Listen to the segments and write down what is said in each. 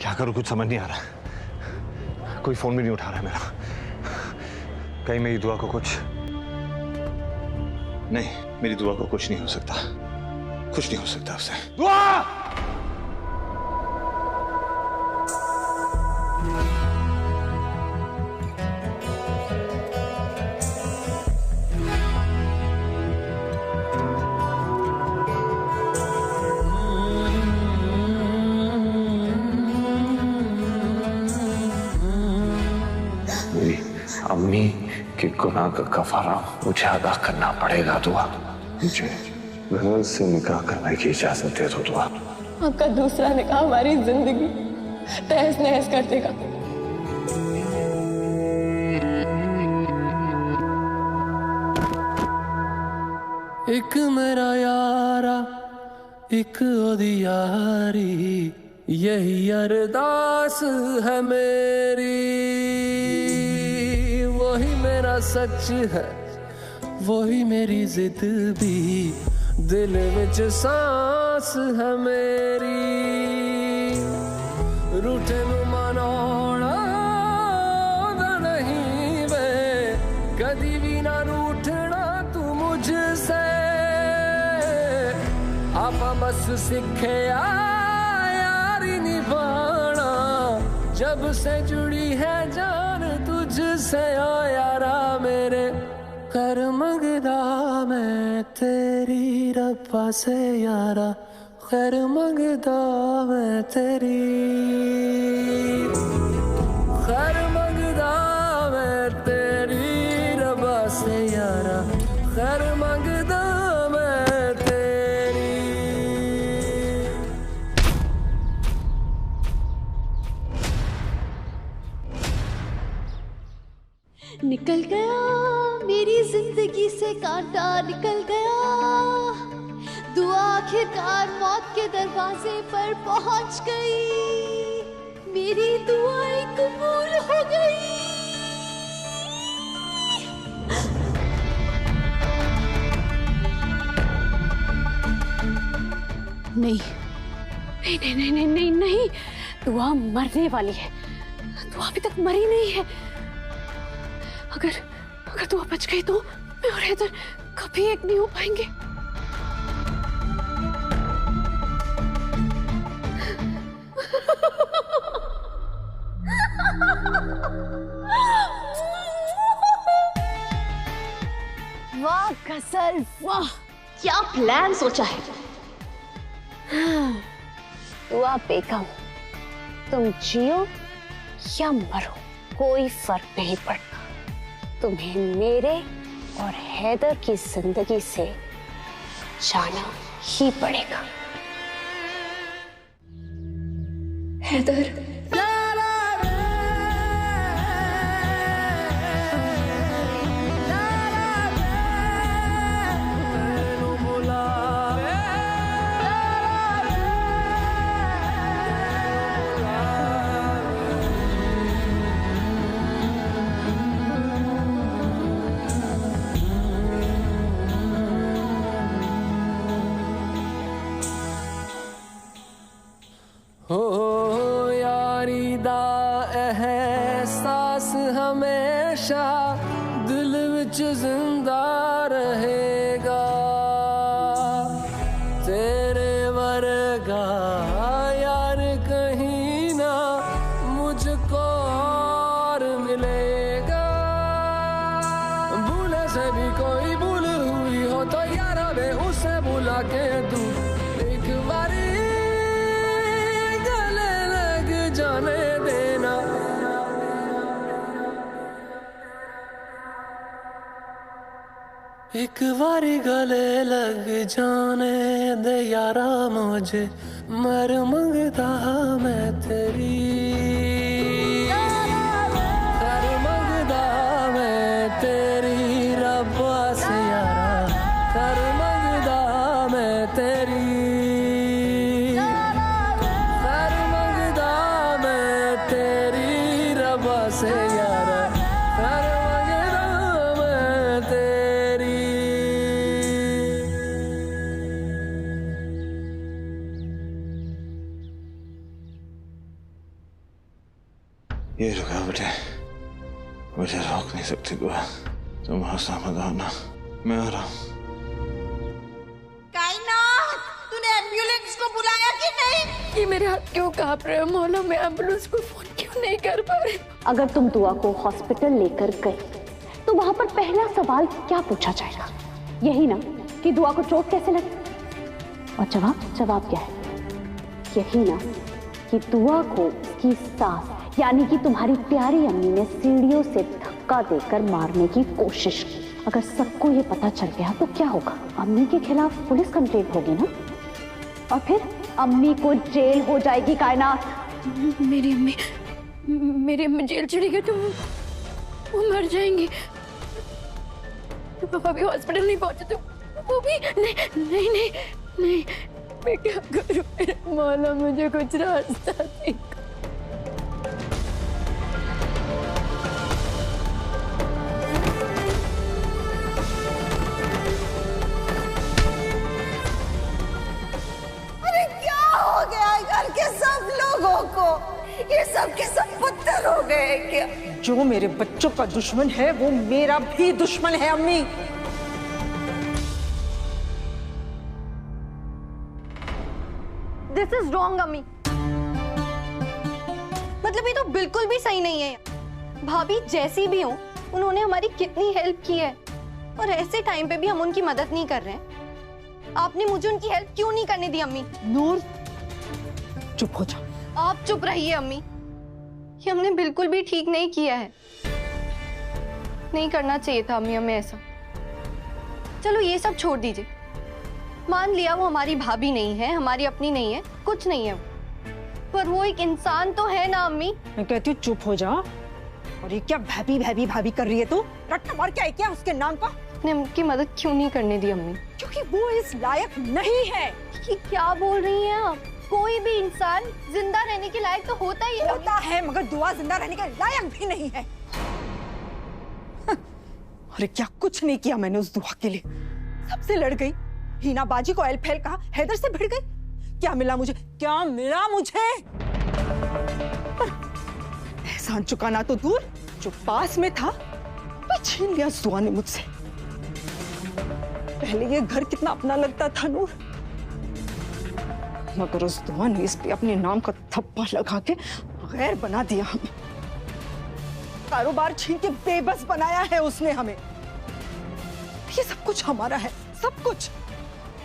क्या करूं कुछ समझ नहीं आ रहा। कोई फोन भी नहीं उठा रहा है मेरा। कहीं मेरी दुआ को कुछ नहीं, मेरी दुआ को कुछ नहीं हो सकता, कुछ नहीं हो सकता उससे। दुआ! अम्मी के गुनाह का कफारा मुझे अदा करना पड़ेगा। दुआ, मुझे घर से निकाह करने की इजाजत दे दो। दुआ, आपका दूसरा निकाह हमारी जिंदगी तहस नहस कर देगा। एक मेरा यारा एक ओदी यारी, यही अरदास है मेरी। वही मेरा सच है, वही मेरी जिद भी, दिल विच सांस है मेरी। रूठे नू मनाउणा नहीं वे, कदी भी ना रूठना तू मुझसे। आपा बस सीखे यारी निभाना, जब से जुड़ी है जान तुझसे। ओ यारा मेरे कर मंगदा मैं तेरी रब्बा से यारा, खैर मंगदा मैं तेरी, खैर मंगदा मैं तेरी रब्बा से यारा, खैर मंगदा मैं तेरी। निकल गया मेरी जिंदगी से कांटा, निकल गया दुआ आखिरकार मौत के दरवाजे पर पहुंच गई। मेरी दुआएं कबूल हो गई। नहीं नहीं नहीं नहीं नहीं नहीं नहीं, दुआ मरने वाली है। दुआ अभी तक मरी नहीं है। अगर अगर दुआ बच गई तो मैं और हैदर कभी एक नहीं हो पाएंगे। वाह गजल, वाह क्या प्लान सोचा है। दुआ बेगम, तुम जियो या मरो कोई फर्क नहीं पड़ता। तुम्हें मेरे और हैदर की जिंदगी से जाना ही पड़ेगा। हैदर, हो यारी दा एहसास हमेशा दिल विच जिंदा रहेगा। तेरे वर्गा यार कहीं ना मुझको और मिलेगा। भूले से भी कोई भूल हुई हो तो यारा वे उसे बुला के दूं एक बारी जाने देना। एक बारी गले लग जाने दे यारा मुझे, मर मंगदा मैं तेरी, कर मंगदा मैं तेरी रब्बा से यारा, कर मंगदा मैं तेरी, से यारा, कर मंगदा मैं तेरी। ये रुकावटें मुझे रोक नहीं सकती दुआ। तुम सामने आना, मैं आ रहा हूँ। कायनात, तूने एम्बुलेंस को बुलाया कि नहीं? ये मेरे हाथ क्यों कांप रहे हैं मौला? मैं एम्बुलेंस को फोन क्यों नहीं कर पा रही? अगर तुम दुआ को हॉस्पिटल लेकर गई तो वहां पर पहला सवाल क्या पूछा जाएगा? यही ना कि दुआ को चोट कैसे लगी? और जवाब क्या है? यही ना कि दुआ को की सास यानी कि तुम्हारी प्यारी अम्मी ने सीढ़ियों से धक्का देकर मारने की कोशिश की। अगर सबको ये पता चल गया तो क्या होगा? अम्मी के खिलाफ पुलिस कंप्लेंट होगी ना, और फिर अम्मी को जेल हो जाएगी। कायनात, मेरी अम्मी जेल चली गई तो वो मर जाएंगी। तो पापा भी हॉस्पिटल नहीं पहुंचे तो वो भी नहीं। मैं क्या करूं? मेरे मौला, मुझे कुछ रास्ता दे। अरे क्या हो गया घर के सब लोगों को? ये सब के सब पत्थर हो गए क्या? जो मेरे बच्चों का दुश्मन है वो मेरा भी दुश्मन है अम्मी। दिस इज रॉन्ग अम्मी। मतलब ये तो बिल्कुल भी सही नहीं है। भाभी जैसी भी हो, उन्होंने हमारी कितनी हेल्प की है, और ऐसे टाइम पे भी हम उनकी मदद नहीं कर रहे हैं। आपने मुझे उनकी हेल्प क्यों नहीं करने दी अम्मी? नूर, चुप हो जा। आप चुप रहिए अम्मी। ये हमने बिल्कुल भी ठीक नहीं किया है। नहीं करना चाहिए था अम्मी हमें ऐसा। चलो ये सब छोड़ दीजिए। मान लिया वो हमारी भाभी नहीं है, हमारी अपनी नहीं है, कुछ नहीं है, पर वो एक इंसान तो है ना अम्मी। मैं कहती हूँ चुप हो जा। और ये क्या भाभी कर रही है तू? रट्टा मार क्या है क्या उसके नाम का? ने उनकी मदद क्यों नहीं करने दी अम्मी? क्योंकि वो इस लायक नहीं है। ये क्या बोल रही हैं आप? कोई भी इंसान जिंदा रहने के लायक तो होता ही है। होता है, मगर दुआ जिंदा रहने के लायक भी नहीं है। अरे क्या कुछ नहीं किया मैंने उस दुआ के लिए। सबसे लड़ गई, हीना बाजी को एल फैल कहा, हैदर से भिड़ गई। क्या मिला मुझे? एहसान चुकाना तो दूर, जो पास में था वो छीन लिया उस दुआ ने मुझसे। पहले ये घर कितना अपना लगता था नूर, मगर उस दुआ ने इस पे अपने नाम का थप्पा लगा के गैर बना दिया हमें। कारोबार छीन के बेबस बनाया है उसने हमें। ये सब कुछ हमारा है, सब कुछ।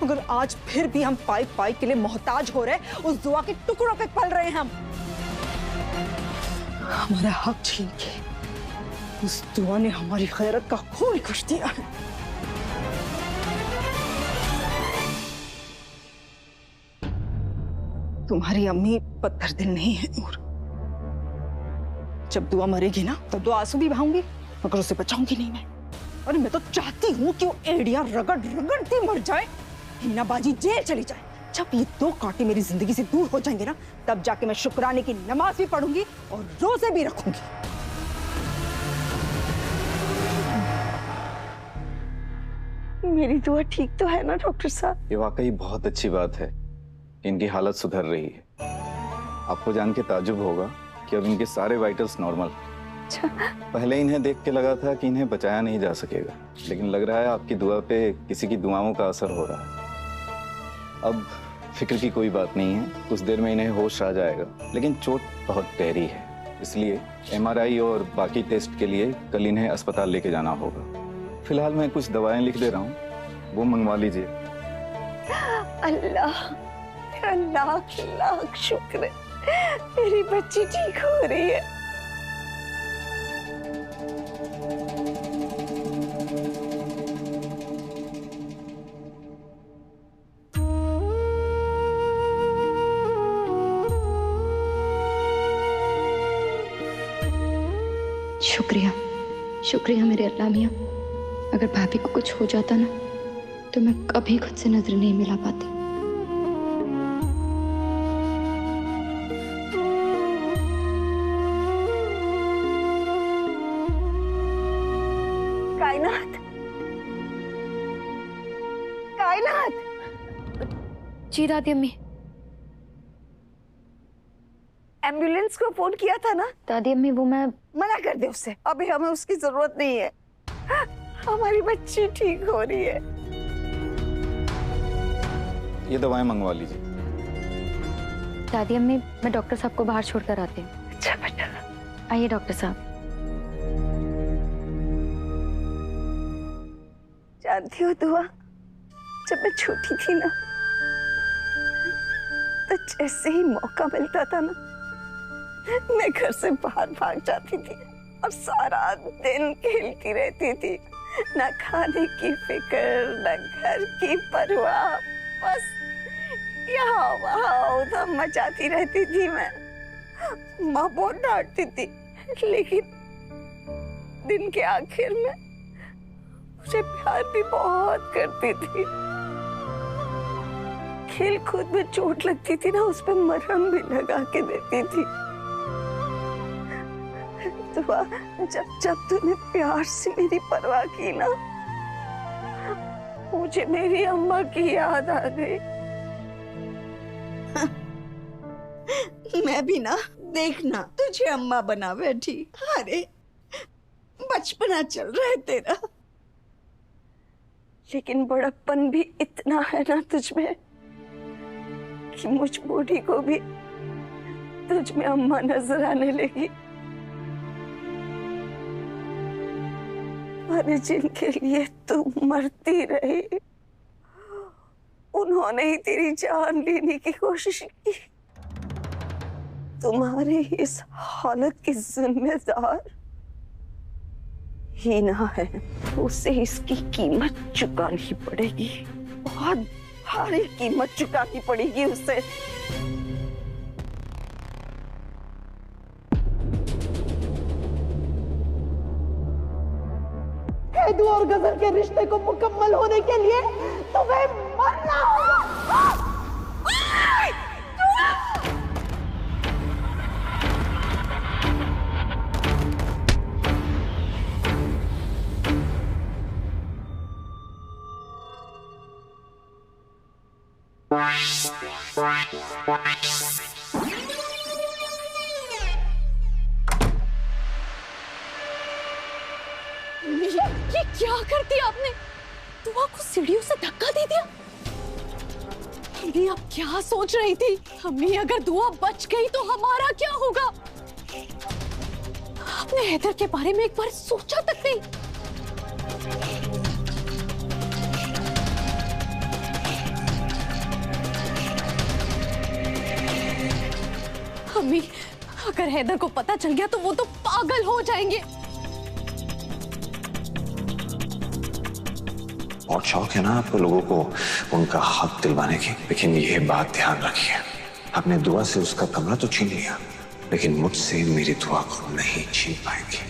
मगर आज फिर भी हम पाई के लिए मोहताज हो रहे, उस दुआ के टुकड़ों पे पल रहे हैं हम। हमारा हक छीन के उस दुआ ने हमारी गैरत का खून कर दिया है। तुम्हारी अम्मी पत्थर दिल नहीं है नूर। जब दुआ मरेगी ना तब तो आंसू भी बहाऊंगी, मगर उसे बचाऊंगी नहीं मैं। और मैं तो चाहती हूँ कि वो एड़िया रगड़ती मर जाए, हीना बाजी जेल चली जाए। जब ये दो कांटे मेरी जिंदगी से दूर हो जाएंगे ना, तब जाके मैं शुक्राने की नमाज भी पढ़ूंगी और रोजे भी रखूंगी। मेरी दुआ ठीक तो है ना डॉक्टर साहब? ये वाकई बहुत अच्छी बात है, इनकी हालत सुधर रही है। आपको जान के ताज्जुब होगा कि अब इनके सारे वाइटल्स नॉर्मल। पहले इन्हें देख के लगा था कि इन्हें बचाया नहीं जा सकेगा, लेकिन लग रहा है आपकी दुआ पे किसी की दुआओं का असर हो रहा है। अब फिक्र की कोई बात नहीं है, कुछ देर में इन्हें होश आ जाएगा। लेकिन चोट बहुत गहरी है, इसलिए MRI और बाकी टेस्ट के लिए कल इन्हें अस्पताल लेके जाना होगा। फिलहाल मैं कुछ दवाएं लिख दे रहा हूँ, वो मंगवा लीजिए। अल्लाह, लाख लाख शुक्र है, मेरी बच्ची ठीक हो रही है। शुक्रिया मेरे अल्लाह मियाँ। अगर भाभी को कुछ हो जाता ना तो मैं कभी खुद से नजर नहीं मिला पाती। जी दादी अम्मी। एम्बुलेंस को फोन किया था ना? दादी अम्मी वो मैं मना कर दे उससे, अभी हमें उसकी जरूरत नहीं है। हमारी बच्ची ठीक हो रही है। ये दवाएं मंगवा लीजिए। दादी अम्मी मैं डॉक्टर साहब को बाहर छोड़कर आती हूँ। अच्छा बेटा। आइए डॉक्टर साहब। जानती हो दुआ, जब मैं छोटी थी ना, तो जैसे ही मौका मिलता था ना, मैं घर से बाहर भाग जाती थी और सारा दिन खेलती रहती थी। ना खाने की फिक्र, ना घर की परवाह, बस यहाँ वहाँ उधम मचाती रहती थी मैं। माँ बहुत डांटती थी, लेकिन दिन के आखिर में मुझे प्यार भी बहुत करती थी। खेल कूद में चोट लगती थी ना, उस पे मरहम भी लगा के देती थी। दुआ, जब तूने प्यार से मेरी परवाह की ना, मुझे मेरी अम्मा की याद आ गई। मैं भी ना देखना तुझे अम्मा बना बैठी। अरे बचपना चल रहा है तेरा, लेकिन बड़प्पन भी इतना है ना तुझ में कि मुझ बूढ़ी को भी तुझ में अम्मा नजर आने लगी। अरे जिनके लिए तू मरती रही, उन्होंने ही तेरी जान लेने की कोशिश की। तुम्हारी इस हालत की जिम्मेदार हीना है। उसे इसकी कीमत चुकानी पड़ेगी, बहुत भारी कीमत चुकानी पड़ेगी उसे। हैदू और गजल के रिश्ते को मुकम्मल होने के लिए तुम्हें मरना होगा। ये क्या कर दिया आपने? दुआ को सीढ़ियों से धक्का दे दिया। अम्मी आप क्या सोच रही थी? अम्मी अगर दुआ बच गई तो हमारा क्या होगा? आपने हैदर के बारे में एक बार सोचा तक नहीं। अम्मी अगर हैदर को पता चल गया तो वो तो पागल हो जाएंगे। बहुत शौक है ना आपको लोगों को उनका हक दिलवाने की, लेकिन ये बात ध्यान रखिए, आपने दुआ से उसका कमरा तो छीन लिया, लेकिन मुझसे मेरी दुआ को नहीं छीन पाएंगे।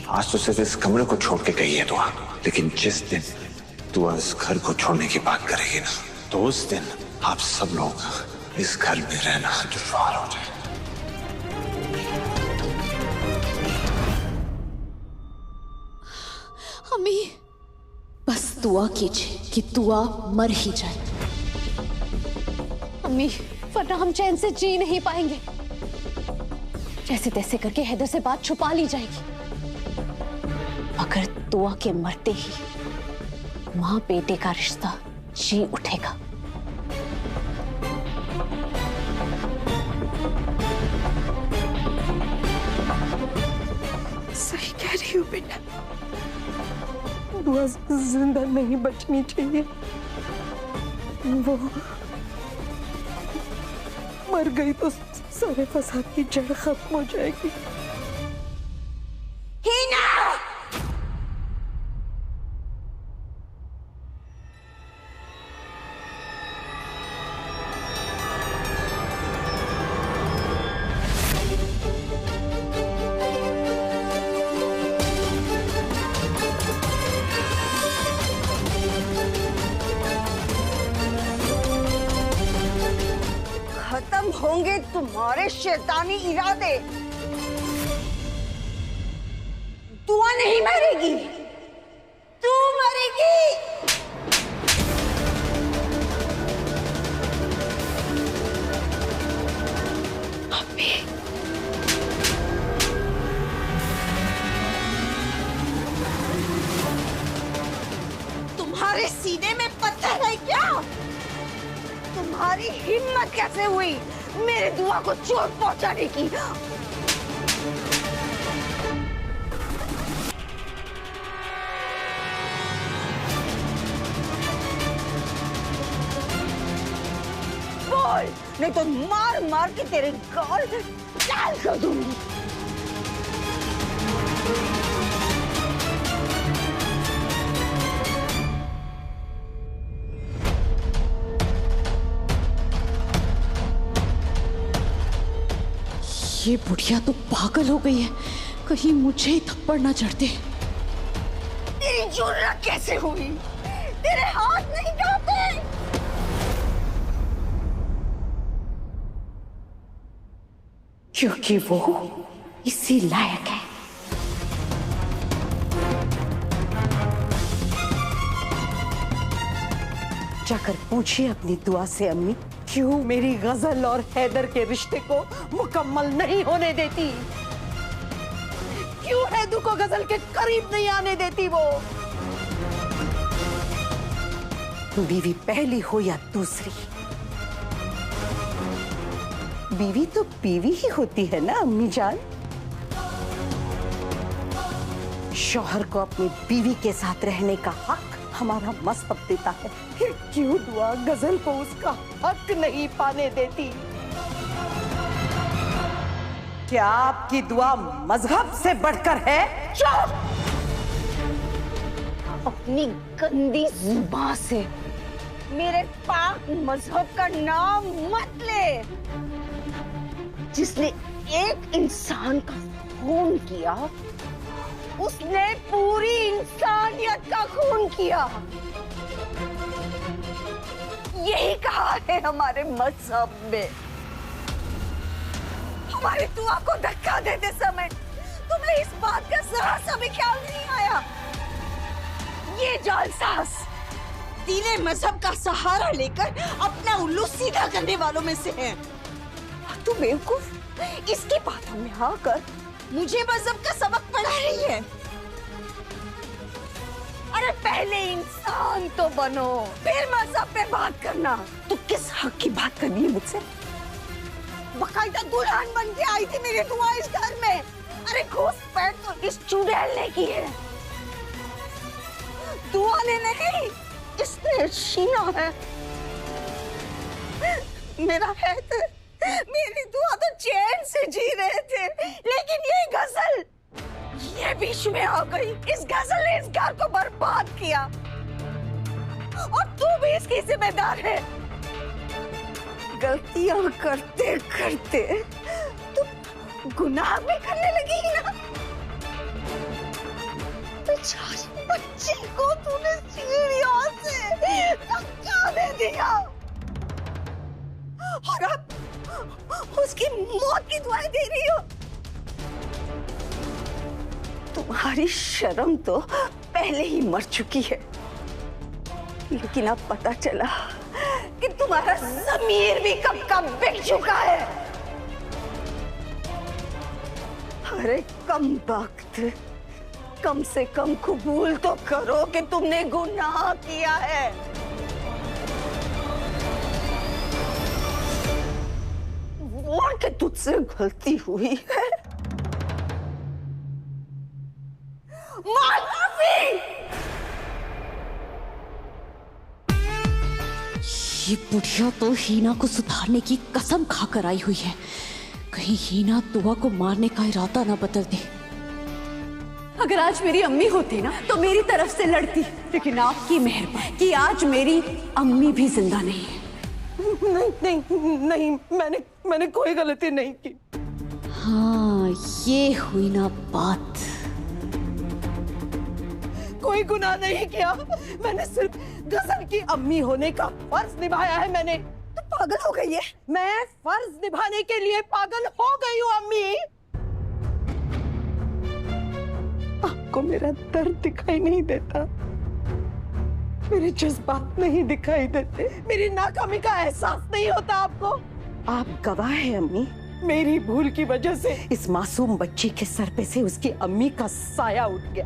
आज तो सिर्फ इस कमरे को छोड़ के गई है दुआ, लेकिन जिस दिन दुआ इस घर को छोड़ने की बात करेगी ना, तो उस दिन आप सब लोग इस घर में रहना दुश्वार हो जाए। अम्मी बस दुआ कीजिए कि दुआ मर ही जाए। अम्मी वरना हम चैन से जी नहीं पाएंगे। जैसे तैसे करके हैदर से बात छुपा ली जाएगी, मगर दुआ के मरते ही माँ बेटे का रिश्ता जी उठेगा। सही कह रही हो बेटा, दुआ जिंदा नहीं बचनी चाहिए। वो मर गई तो सारे फसाद की जड़ खत्म हो जाएगी। हीना! खत्म होंगे तुम्हारे शैतानी इरादे। दुआ नहीं मरेगी, तू मरेगी। तुम्हारी हिम्मत कैसे हुई मेरे दुआ को चोट पहुंचाने की? बोल, नहीं तो मार मार के तेरे गाल लाल कर दूंगी। ये बुढ़िया तो पागल हो गई है, कहीं मुझे ही थप्पड़ ना चढ़ते। तेरी जुर्रत कैसे हुई? तेरे हाथ नहीं कांपते? क्योंकि वो इसी लायक है। जाकर पूछिए अपनी दुआ से अम्मी, क्यों मेरी गजल और हैदर के रिश्ते को मुकम्मल नहीं होने देती? क्यों हैदू को गजल के करीब नहीं आने देती? वो बीवी पहली हो या दूसरी, बीवी तो बीवी ही होती है ना अम्मी जान। शौहर को अपनी बीवी के साथ रहने का हक हमारा मजहब देता है, फिर क्यों दुआ गजल को उसका हक नहीं पाने देती? क्या आपकी दुआ मजहब से बढ़कर है? चुप! अपनी गंदी जुबान से मेरे पाक मजहब का नाम मत ले। जिसने एक इंसान का खून किया, उसने पूरी इंसानियत का खून किया। यही कहा है हमारे मजहब में। हमारी दुआ को धक्का देते समय तुम्हें इस बात का जरा सा भी ख्याल नहीं आया? ये जालसाज दीने मजहब का सहारा लेकर अपना उल्लू सीधा करने वालों में से है। तू बेवकूफ, इसकी बातों में आकर मुझे मजहब का सबक पढ़ा रही है। अरे पहले इंसान तो बनो, फिर मजहब पे बात करना। तू किस हक की बात कर रही है मुझसे? बकायदा दुल्हन बन के आई थी मेरी दुआ इस घर में। अरे घुस पैर तो इस चुड़ैल ने की है, दुआ ने नहीं, इसने छीना है। मेरा है तो मेरी दुआ तो चैन से जी रहे थे, लेकिन ये गजल ये बीच में आ गई। इस गजल ने इस घर को बर्बाद किया और तू भी इसकी जिम्मेदार है। गलतियां करते करते तू गुनाह भी करने लगी ना। बेचारी बच्ची को तूने सीढ़ियों से धक्का दे दिया और अब उसकी मौत की दुआएं दे रही हो। तुम्हारी शर्म तो पहले ही मर चुकी है, लेकिन अब पता चला कि तुम्हारा ज़मीर भी कब का बिक चुका है। अरे कम वक्त, कम से कम कबूल तो करो कि तुमने गुनाह किया है। और कि तुझसे गलती हुई है। माफी! ये बुढ़िया तो हीना को सुधारने की कसम खाकर आई हुई है, कहीं हीना दुआ को मारने का इरादा ना बदल दे। अगर आज मेरी अम्मी होती ना तो मेरी तरफ से लड़ती, लेकिन आपकी मेहरबानी कि आज मेरी अम्मी भी जिंदा नहीं है। नहीं नहीं नहीं, मैंने कोई गलती नहीं की। हाँ, ये हुई ना बात। कोई गुनाह नहीं किया, मैंने सिर्फ गजल की अम्मी होने का फर्ज निभाया है। मैंने तो पागल हो गई है, मैं फर्ज निभाने के लिए पागल हो गई हूँ अम्मी। आपको मेरा दर्द दिखाई नहीं देता, मेरे जज्बात नहीं दिखाई देते, मेरी नाकामी का एहसास नहीं होता आपको? आप गवाह हैं अम्मी, मेरी भूल की वजह से इस मासूम बच्ची के सर पे से उसकी अम्मी का साया उठ गया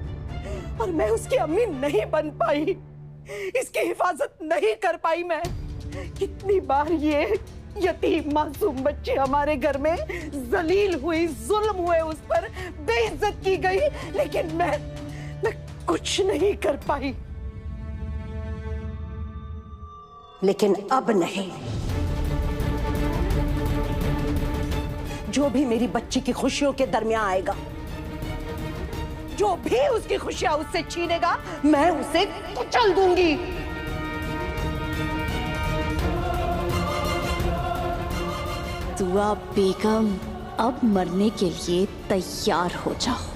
और मैं उसकी अम्मी नहीं बन पाई, इसकी हिफाजत नहीं कर पाई मैं। कितनी बार ये यतीम मासूम बच्चे हमारे घर में जलील हुई, जुल्म हुए, उस पर बेइज्जत की गई, लेकिन मैं कुछ नहीं कर पाई। लेकिन अब नहीं। जो भी मेरी बच्ची की खुशियों के दरमियान आएगा, जो भी उसकी खुशियां उससे छीनेगा, मैं उसे कुचल दूंगी। दुआ बेगम, अब मरने के लिए तैयार हो जाओ।